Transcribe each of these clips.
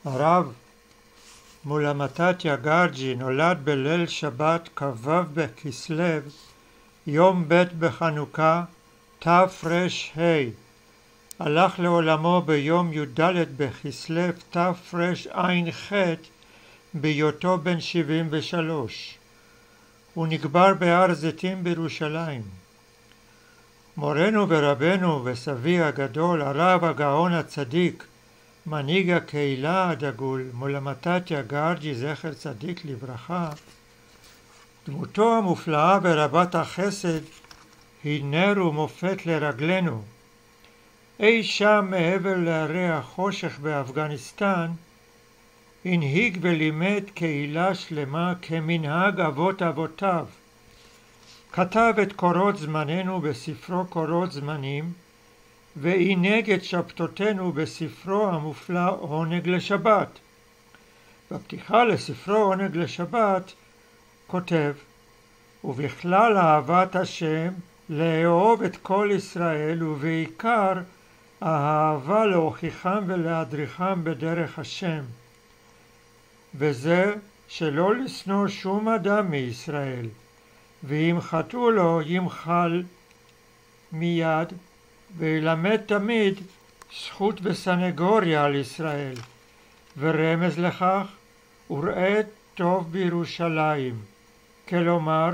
הרב מולה מתתיה גרג'י נולד בליל שבת כ"ו בכסלו, יום ב' בחנוכה תר"ה. הלך לעולמו ביום י"ד בכסלו תרע"ח בהיותו בן 73. הוא נקבר בהר זיתים בירושלים. מורנו ורבנו וסבי הגדול, הרב הגאון הצדיק, מנהיג הקהילה הדגול, מולה מתתיה גרג'י זכר צדיק לברכה, דמותו המופלאה ורבת החסד היא נר ומופת לרגלינו. אי שם מעבר להרי החושך באפגניסטן הנהיג ולימד קהילה שלמה כמנהג אבות אבותיו. כתב את קורות זמננו בספרו קורות זמנים, והנהג את שבתותינו בספרו המופלא עונג לשבת. בפתיחה לספרו עונג לשבת כותב: ובכלל אהבת השם לאהוב את כל ישראל, ובעיקר האהבה להוכיחם ולהדריכם בדרך השם, וזה שלא לשנוא שום אדם מישראל, ואם חטאו לו ימחל מיד, וילמד תמיד זכות וסנגוריה על ישראל, ורמז לכך וראה טוב בירושלים, כלומר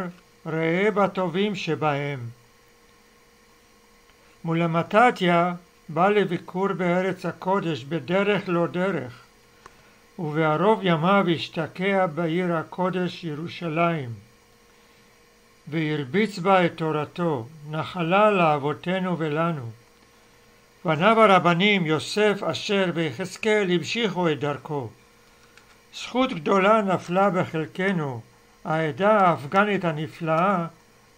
ראה בטובים שבהם. מולה מתתיה בא לביקור בארץ הקודש בדרך לא דרך, ובערוב ימיו השתקע בעיר הקודש ירושלים, והרביץ בה את תורתו, נחלה לאבותינו ולנו. בניו הרבנים יוסף, אשר ויחזקאל המשיכו את דרכו. זכות גדולה נפלה בחלקנו, העדה האפגנית הנפלאה,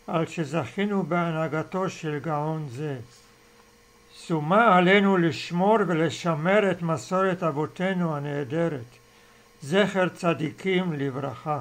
על שזכינו בהנהגתו של גאון זה. שומה עלינו לשמור ולשמר את מסורת אבותינו הנהדרת, זכר צדיקים לברכה.